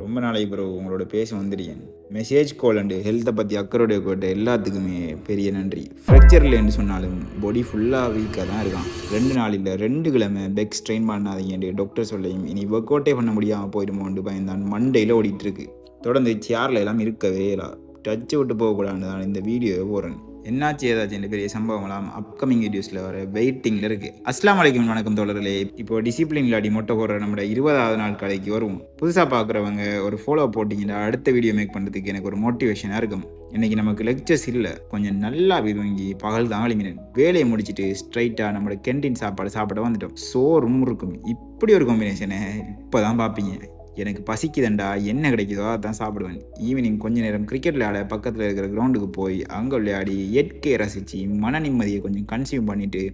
ரொம்ப நாளைக்கு ப்ரோ உங்களோட பேச வந்துடுறேன். மெசேஜ் கால் அண்டு ஹெல்த்தை பற்றி அக்கறையுடைய கேட்ட எல்லாத்துக்குமே பெரிய நன்றி. ஃப்ராக்சர்லன்னு சொன்னாலும் பாடி ஃபுல்லாக வீக்காக தான் இருக்கான். 2 நாள் இல்லை 2 கிழமை பெக் ஸ்ட்ரெயின் பண்ணாதீங்க டாக்டர் சொல்லையும் இனி ஒர்க் அவுட்டே பண்ண முடியாமல் போயிடுமோன்னு பயந்தான் மண்டையில் ஓடிட்டு இருக்கு. தொடர்ந்து சேர்ல எல்லாம் இருக்கவே இல்லை. டச்சு விட்டு போகக்கூடாதுன்னு தான் இந்த வீடியோவை போகிறேன். என்னாச்சு ஏதாச்சும் பெரிய சம்பவங்களாம் அப்கமிங் வீடியோஸில் வர வெயிட்டிங்கில் இருக்குது. அஸ்லாம் வலைக்கும் வணக்கம் தோழர்களே. இப்போ டிசிப்ளின் இல்லாடி மொட்டை போடுற நம்ம 20வது நாள் கடைக்கு வருவோம். புதுசாக பார்க்குறவங்க ஒரு ஃபாலோ போட்டிங்கன்னா அடுத்த வீடியோ மேக் பண்ணுறதுக்கு எனக்கு ஒரு மோட்டிவேஷனாக இருக்கும். இன்றைக்கி நமக்கு லெக்சர்ஸ் இல்லை, கொஞ்சம் நல்லா விரும்பி பகல் தான் அழிமினேன். வேலையை முடிச்சுட்டு ஸ்ட்ரைட்டாக நம்மளோட கேன்டீன் சாப்பாட வந்துட்டோம். சோறும் இருக்கும். இப்படி ஒரு காம்பினேஷனை இப்போ தான் பார்ப்பீங்க. எனக்கு பசிக்குதண்டா, என்ன கிடைக்குதோ அதான் சாப்பிடுவேன். ஈவினிங் கொஞ்ச நேரம் கிரிக்கெட் விளையாட பக்கத்தில் இருக்கிற கிரவுண்டுக்கு போய் அங்கே விளையாடி இயற்கையை ரசித்து மன நிம்மதியை கொஞ்சம் கன்சியூம் பண்ணிவிட்டு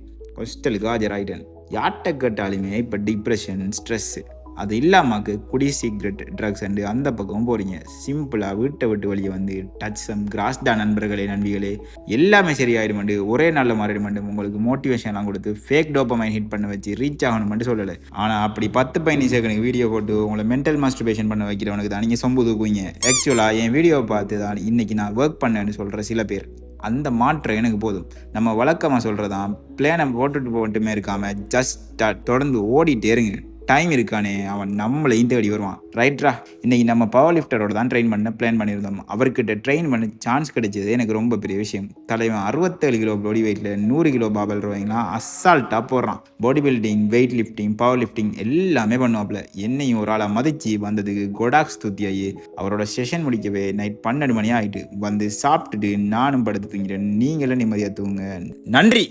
ஹாஸ்டலுக்கு ஆஜராகிட்டேன். யார்கிட்ட கேட்டாலுமே இப்போ டிப்ரெஷன், ஸ்ட்ரெஸ்ஸு, அது இல்லாமக்கு குடி, சிகரெட், ட்ரக்ஸ் அண்டு அந்த பக்கம் போகிறீங்க. சிம்பிளாக வீட்டை விட்டு வெளியே வந்து டச் சம் கிராஸ்டா நண்பர்களே, நண்பிகளே, எல்லாமே சரியாயிடுமெண்டு ஒரே நாளில் மாறிடுமெண்டு உங்களுக்கு மோட்டிவேஷன்லாம் கொடுத்து ஃபேக் டோப்பமைன் ஹிட் பண்ண வச்சு ரீச் ஆகணுமெண்டு சொல்லலை. ஆனால் அப்படி 10-15 செகண்டுக்கு வீடியோ போட்டு உங்களை மென்டல் மாஸ்டர்பேஷன் பண்ண வைக்கிறவனுக்கு தான் நீங்கள் சொம்பு தூக்குவீங்க. ஆக்சுவலாக என் வீடியோவை பார்த்து தான் இன்றைக்கி நான் ஒர்க் பண்ணேன்னு சொல்கிற சில பேர். அந்த மாற்றம் எனக்கு போதும். நம்ம வழக்கமாக சொல்கிறதான் பிளேனை போட்டுமே இருக்காமல் ஜஸ்ட் தொடர்ந்து ஓடிட்டே இருங்க. டைம் இருக்கானே அவன் நம்மளை தேடி வருவான். ரைட்ரா, இன்றைக்கி நம்ம பவர் லிஃப்டரோட தான் ட்ரெயின் பண்ண பிளான் பண்ணியிருந்தோம். அவர்கிட்ட ட்ரெயின் பண்ண சான்ஸ் கிடைச்சது எனக்கு ரொம்ப பெரிய விஷயம். தலைவன் 67 கிலோ பாடி வெயிட்டில் 100 கிலோ பாபல் ரோயிங்லாம் அசால்ட்டாக போடுறான். Body building, weight lifting, power lifting எல்லாமே பண்ணுவாப்புல. என்னையும் ஒரு ஆளாக மதிச்சு வந்ததுக்கு கொடாக்ஸ் தூத்தியாயி. அவரோட செஷன் முடிக்கவே நைட் 12 மணி ஆகிட்டு வந்து சாப்பிட்டுட்டு நானும் படுத்து தூங்கிட்டேன். நீங்களும் நிம்மதியாக தூங்க. நன்றி.